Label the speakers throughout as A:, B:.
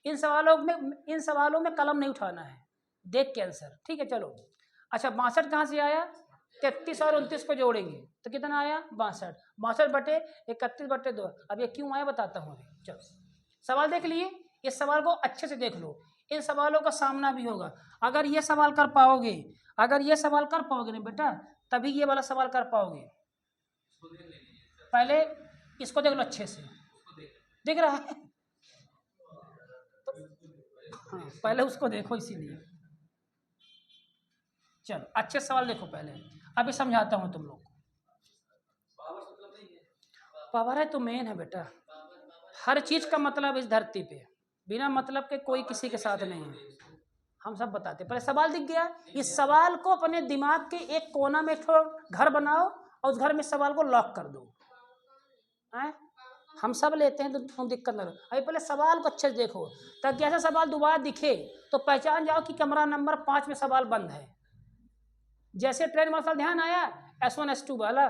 A: इन सवालों में कलम नहीं उठाना है, देख के आंसर, ठीक है। चलो अच्छा, 62 कहाँ से आया? 33 और 29 को जोड़ेंगे तो कितना आया? 62। 62 बटे 31 बटे 2। अब ये क्यों आया बताता हूँ अभी। चलो सवाल देख लिए, इस सवाल को अच्छे से देख लो, इन सवालों का सामना भी होगा। अगर ये सवाल कर पाओगे, अगर ये सवाल कर पाओगे ना बेटा, तभी ये वाला सवाल कर पाओगे। पहले इसको देख लो अच्छे से, दिख रहा है? तो हाँ, पहले उसको देखो, इसीलिए। चलो अच्छे सवाल देखो पहले, अभी समझाता हूँ तुम लोग को। पावर है तो मेन है बेटा, हर चीज का मतलब इस धरती पे बिना मतलब के कोई किसी के साथ नहीं है, हम सब बताते। पहले सवाल दिख गया, इस सवाल को अपने दिमाग के एक कोना में घर बनाओ और उस घर में सवाल को लॉक कर दो। हम सब लेते हैं तो तुम दिक्कत ना लो। अभी पहले सवाल को अच्छे से देखो, ताकि ऐसा सवाल दोबारा दिखे तो पहचान जाओ कि कमरा नंबर 5 में सवाल बंद है। जैसे ट्रेन मार्शल ध्यान आया S1 S2 वाला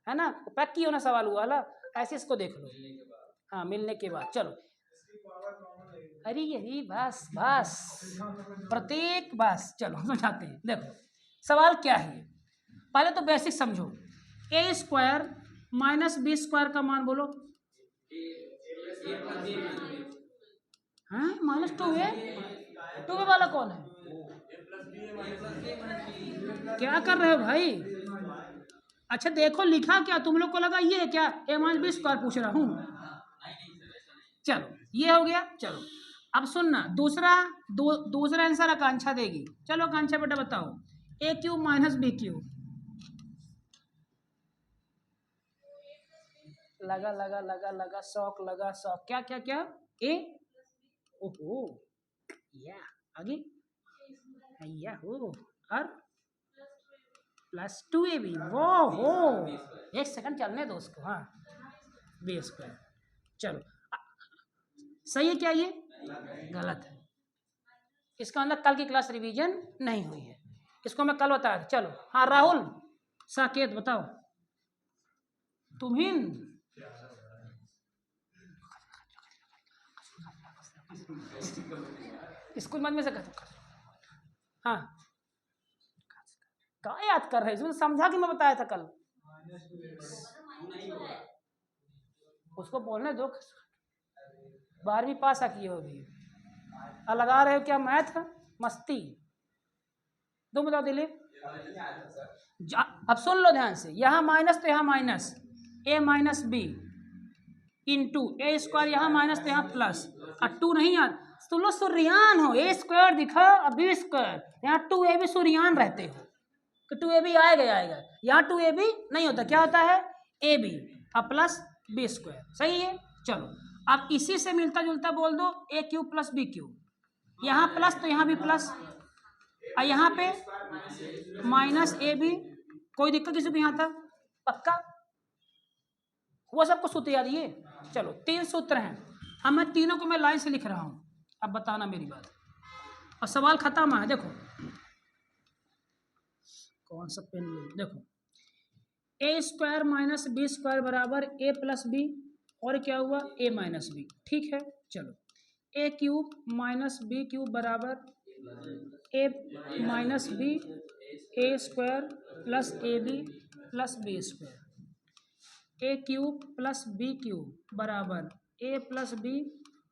A: है ना, पैक की होना सवाल हुआ वाला, ऐसे इसको देख लो। हाँ, मिलने के बाद। चलो अरे यही बस बस प्रत्येक बस, चलो समझाते हैं। देखो सवाल क्या है, पहले तो बेसिक समझो। a square minus B square का मान बोलो। हाँ -2a, 2a वाला कौन है? क्या कर रहे हो भाई? अच्छा देखो लिखा क्या, तुम लोग को लगा ये है क्या? a माइनस बी स्क्वायर पूछ रहा हूँ। चलो ये हो गया। चलो अब सुनना, दूसरा आंसर आकांक्षा देगी। चलो आकांक्षा बेटा बताओ, a cube minus B cube. लगा लगा लगा लगा शौक, लगा शौक। क्या क्या क्या? ए, ओहो या आगे या हो, और +2ab। वो हो, एक सेकंड चलने दो उसको। हाँ, बी स्क्वायर। चलो सही है क्या? ये गलत है, इसका अंदर कल की क्लास रिवीजन नहीं हुई है, इसको मैं कल बताया। चलो हाँ राहुल साकेत बताओ, तुम्हें स्कूल मत में से हाँ क्या याद कर रहे हैं? समझा कि मैं बताया था कल, उसको बोलने दो। 12वीं पास आ किए हो अभी, लगा रहे हो क्या मैथ मस्ती? तुम बताओ दिलीप। अब सुन लो ध्यान से, यहाँ माइनस तो यहाँ minus, a minus B into A square, यहाँ माइनस तो यहाँ प्लस, और 2 नहीं यार, तुम लोग सूर्यान हो, a स्क्वायर दिखा और b स्क्वायर, यहाँ 2ab सूर्यान रहते हो तो 2ab आएगा। यहाँ 2ab नहीं होता, क्या होता है? ab और प्लस b स्क्वायर। सही है। चलो अब इसी से मिलता जुलता बोल दो, a cube plus b cube, यहाँ प्लस तो यहाँ भी प्लस, और यहाँ पे माइनस ab। कोई दिक्कत किसी को यहाँ तक? पक्का वो सबको सूत्र याद ये। चलो 3 सूत्र हैं, अब मैं तीनों को मैं लाइन से लिख रहा हूँ, अब बताना मेरी बात, और सवाल खत्म है। देखो कौन सा पेन लो, देखो a square minus B square बराबर a प्लस बी, और क्या हुआ? a minus B. ठीक है। चलो a cube minus B cube बराबर a minus B, a square plus A B plus B square, a cube plus B cube बराबर a plus B,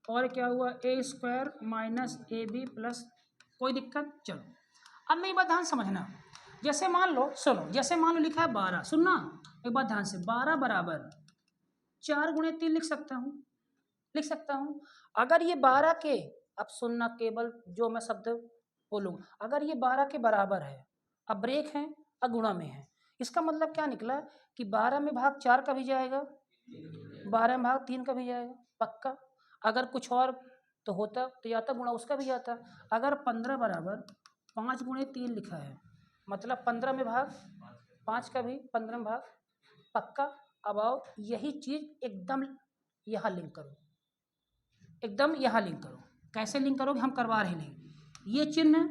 A: और क्या हुआ? a square minus A B plus. कोई दिक्कत? चलो अब मेरी बात ध्यान समझना, जैसे मान लो, सुनो, जैसे मान लो लिखा है 12, सुनना एक बात ध्यान से, 12 बराबर 4 गुणे 3 लिख सकता हूँ। अगर ये 12 के, अब सुनना केवल जो मैं शब्द बोलूँगा, अगर ये 12 के बराबर है, अब ब्रेक है, अब गुणा में है, इसका मतलब क्या निकला कि 12 में भाग 4 का भी जाएगा, 12 में भाग 3 का भी जाएगा, पक्का। अगर कुछ और तो होता तो जाता गुणा उसका भी जाता। अगर 15 बराबर 5 गुणे 3 लिखा है, मतलब 15 में भाग 5 का भी 15 में भाग, पक्का। अब आओ यही चीज एकदम यहाँ लिंक करो, एकदम यहाँ लिंक करो। कैसे लिंक करोगे? हम करवा रहे नहीं। ये चिन्ह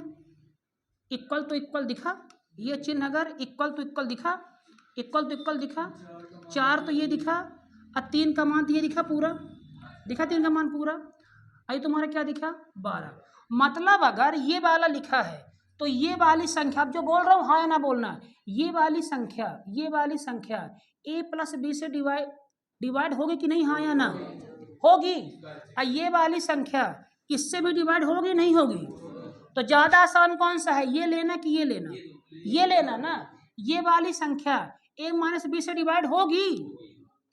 A: इक्वल तो इक्वल दिखा, ये चिन्ह अगर इक्वल तो इक्वल दिखा, इक्वल तो इक्वल दिखा, 4 तो ये दिखा, और 3 का मान तो ये दिखा पूरा, दिखा 3 का मान पूरा। अभी तुम्हारा क्या दिखा 12। मतलब अगर ये वाला लिखा है तो ये वाली संख्या, अब जो बोल रहा हूँ हाँ या ना बोलना, ये वाली संख्या a प्लस बी से डिवाइड होगी कि नहीं, हाँ या ना होगी। और ये वाली संख्या इससे भी डिवाइड होगी नहीं होगी। तो ज्यादा आसान कौन सा है, ये लेना कि ये लेना, ये लेना ना। ये वाली संख्या a माइनस बी से डिवाइड होगी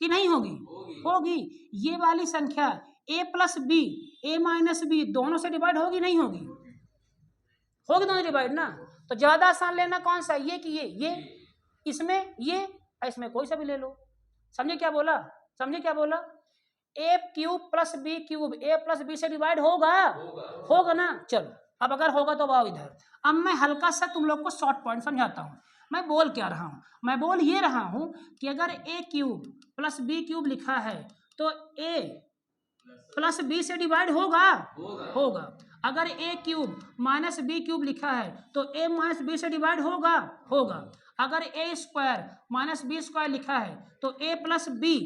A: कि नहीं होगी, होगी। ये वाली संख्या a plus B, a minus B दोनों से डिवाइड होगी नहीं होगी, होगी दोनों डिवाइड ना। तो ज्यादा आसान लेना कौन सा, ये कि ये इसमें ये, इसमें कोई सा भी ले लो। समझे क्या बोला, समझे क्या बोला, a cube plus B cube a plus B से डिवाइड होगा ना। चलो अब अगर होगा तो आओ इधर। अब मैं हल्का सा तुम लोग को शॉर्ट पॉइंट समझाता हूँ। मैं बोल क्या रहा हूँ, मैं बोल ये रहा हूँ कि अगर a cube plus B cube लिखा है तो a प्लस बी से डिवाइड होगा। अगर a cube minus B cube लिखा है तो a माइनस बी से डिवाइड होगा। अगर a square minus B square लिखा है तो a प्लस बी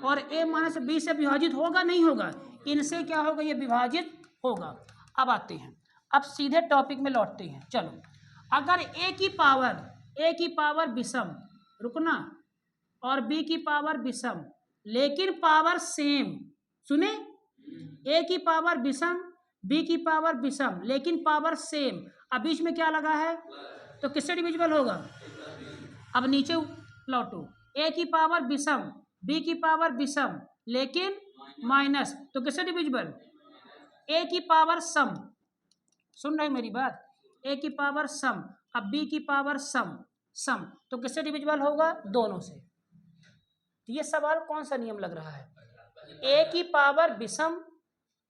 A: और a माइनस बी से विभाजित होगा नहीं होगा, इनसे क्या होगा, ये विभाजित होगा। अब आते हैं, अब सीधे टॉपिक में लौटते हैं। चलो अगर a की पावर विषम, रुकना, और b की पावर विषम लेकिन पावर सेम, सुने, a की पावर विषम b की पावर विषम लेकिन पावर सेम, अब बीच में क्या लगा है तो किससे डिविजिबल होगा। अब नीचे लौटो, a की पावर विषम b की पावर विषम लेकिन माइनस, तो किससे डिविजिबल, a की पावर सम, सुन रहे मेरी बात, a की पावर सम, अब b की पावर सम तो किससे डिविजिबल होगा, दोनों से। तो ये सवाल कौन सा नियम लग रहा है, a की पावर विषम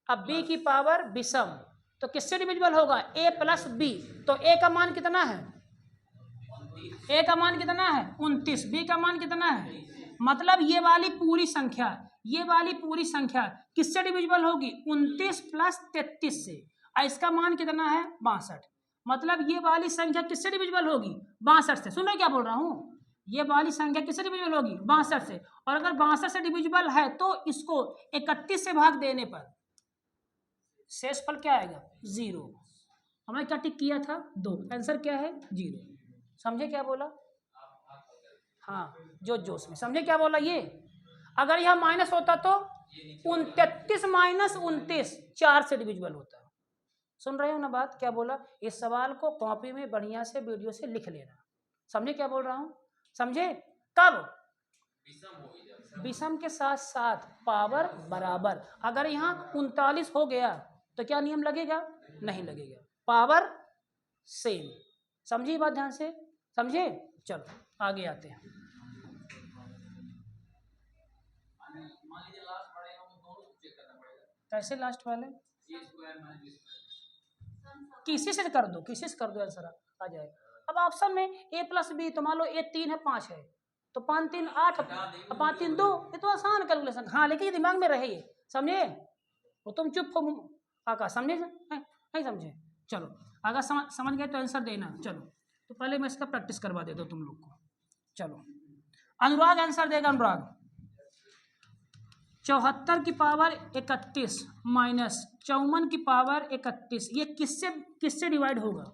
A: अब b की पावर विषम तो किससे डिविजिबल होगा, a प्लस b। तो a का मान कितना है, a का मान कितना है 29, b का मान कितना है, मतलब ये वाली पूरी संख्या किससे डिविजिबल होगी, 29 प्लस 33 से। और इसका मान कितना है 62, मतलब ये वाली संख्या किससे डिविजिबल होगी, 62 से। सुन रहे क्या बोल रहा हूँ, ये वाली संख्या किससे डिविजिबल होगी, 62 से। और अगर 62 से डिविजिबल है तो इसको 31 से भाग देने पर शेषफल क्या आएगा, 0। हमने क्या टिक किया था, 2, आंसर क्या है 0। समझे क्या बोला, हाँ जोश में समझे क्या बोला। ये अगर यह माइनस होता तो 33 माइनस 29 4 से डिविजिबल होता। सुन रहे हो ना बात क्या बोला। इस सवाल को कॉपी में बढ़िया से वीडियो से लिख लेना, समझे क्या बोल रहा हूँ, समझे। कब, विषम के साथ साथ पावर बराबर। अगर यहाँ 39 हो गया तो क्या नियम लगेगा, नहीं लगेगा, पावर सेम। समझिए बात ध्यान से, समझे। चलो आगे आते हैं। कैसे लास्ट वाले, किसी से कर दो, किसी से कर दो, आंसर आ जाएगा। अब ऑप्शन में a प्लस बी, तो मान लो a 3 है 5 है तो 5 3 8 5 3 2, ये तो आसान कैलकुलेशन। हाँ लेकिन ये दिमाग में रहे, ये समझे। वो तुम चुप हो आका, समझे नहीं समझे। चलो अगर समझ गए तो आंसर देना। चलो तो पहले मैं इसका प्रैक्टिस करवा देता हूँ तुम लोग को। चलो अनुराग आंसर देगा, अनुराग 74 की पावर 31 माइनस 54 की पावर 31, ये किससे डिवाइड होगा,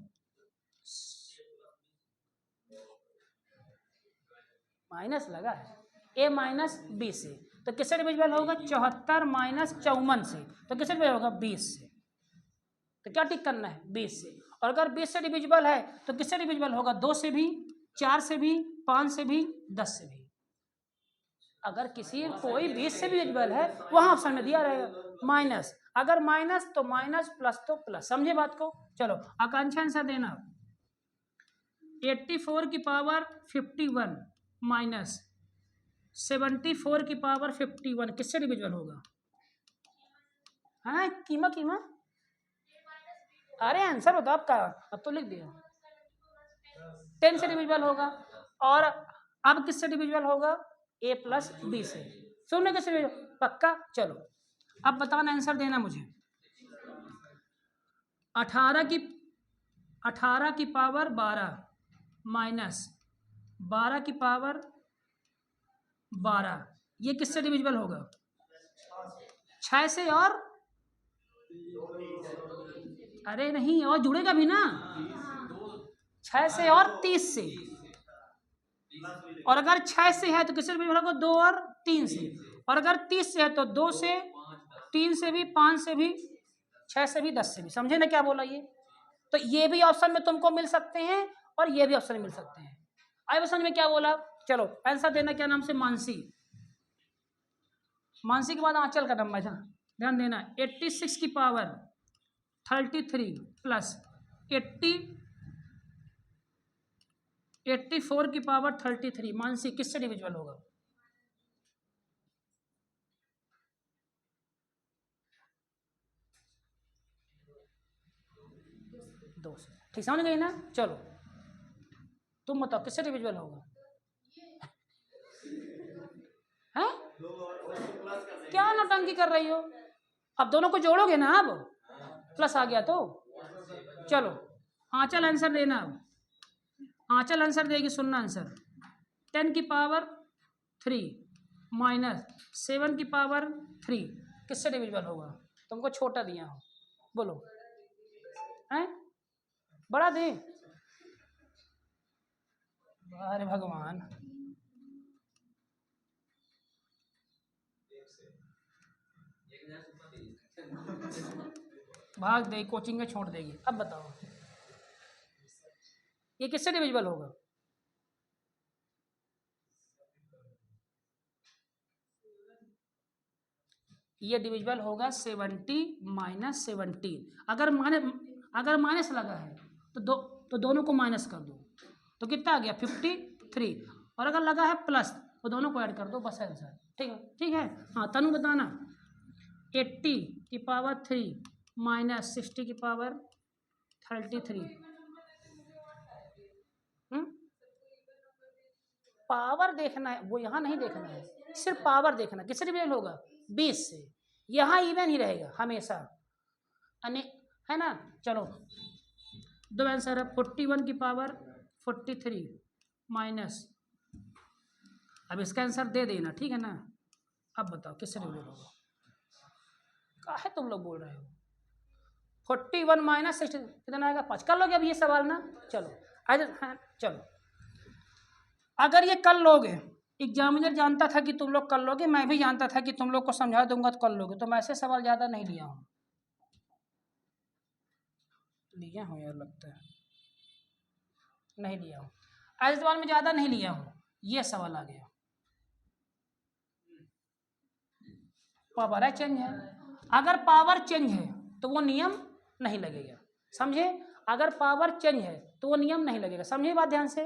A: माइनस लगा है, a माइनस बी से, तो किससे डिविजिबल होगा, 74 माइनस 54 से, तो किससे डिविजिबल होगा 20 से। तो क्या टिक करना है 20 से। और अगर 20 से डिविजिबल है तो किससे डिविजिबल होगा, 2 से भी, 4 से भी, 5 से भी, 10 से भी। अगर किसी कोई 20 से भी डिविजिबल है वहां ऑप्शन में दिया रहेगा माइनस, अगर माइनस तो माइनस, प्लस तो प्लस। समझे बात को। चलो आकांक्षा आंसर देना, 84 की पावर 51 माइनस 74 की पावर 51 किससे डिविजिबल होगा, हाँ कीमा, अरे आंसर बताओ आपका, अब तो लिख दिया। 10 से डिविजिबल होगा, और अब किससे डिविजिबल होगा, a प्लस बी से। सुनने किससे पक्का। चलो अब बताना, आंसर देना मुझे। 18 की पावर 12 माइनस 12 की पावर 12, ये किससे डिविजिबल होगा, 6 से और अरे नहीं, और जुड़ेगा भी ना, 6 से और 30 से, और अगर 6 से है तो किससे डिविजिबल होगा? 2 और 3 से, और अगर 30 से है तो 2 से, 3 से भी, 5 से भी, 6 से भी, 10 से भी। समझे ना क्या बोला ये? तो ये भी ऑप्शन में तुमको मिल सकते हैं और ये भी ऑप्शन में मिल सकते हैं। आए समझ में क्या बोला? चलो आंसर देना, क्या नाम से? मानसी। मानसी के बाद आंचल का नंबर ध्यान देना, 86 की पावर 33 प्लस 84 की पावर 33। मानसी किससे डिविजिबल होगा? दो से। ठीक समझ गई ना? चलो तुम बताओ किससे डिविजिबल होगा? हैं? क्या नौटंकी कर रही हो? अब दोनों को जोड़ोगे ना, अब प्लस आ गया तो चलो आंचल आंसर देना। अब आंचल आंसर देगी, सुनना आंसर। 10 की पावर 3 माइनस 7 की पावर 3 किससे डिविजिबल होगा? तुमको छोटा दिया हो, बोलो। हैं? बड़ा दे? अरे भगवान, भाग दे, कोचिंग में छोड़ देगी। अब बताओ ये किससे डिविजिबल होगा? ये डिविजिबल होगा 70 माइनस 17। अगर माइनस लगा है तो दोनों को माइनस कर दो, तो कितना आ गया? 53। और अगर लगा है प्लस तो दोनों को ऐड कर दो, बस आंसर। ठीक है, ठीक है। हाँ तनु बताना। 80 की पावर 3 माइनस 60 की पावर 33। पावर देखना है, वो यहाँ नहीं देखना है, सिर्फ पावर देखना। किससे डिविजन होगा? 20 से। यहाँ इवन ही रहेगा हमेशा, है ना? चलो दो आंसर है। 41 की पावर 43 माइनस, अब इसका आंसर दे देना, ठीक है ना? अब बताओ किससे डिविजन होगा? काहे तुम लोग बोल रहे हो? 41 माइनस 60 कितना आएगा? 5। कर लोगे अब ये सवाल ना? चलो हाँ चलो, अगर ये कर लोगे, एग्जामिनर जानता था कि तुम लोग कर लोगे, मैं भी जानता था कि तुम लोग को समझा दूंगा तो कर लोगे, तो मैं ऐसे सवाल ज़्यादा नहीं लिया हूँ। लिया हूँ यार, लगता है नहीं लिया हूँ। आज सवाल में ज़्यादा नहीं लिया हूँ, ये सवाल आ गया। पावर चेंज है, अगर पावर चेंज है तो वो नियम नहीं लगेगा, समझे? अगर पावर चेंज है तो वो नियम नहीं लगेगा, समझे बात ध्यान से?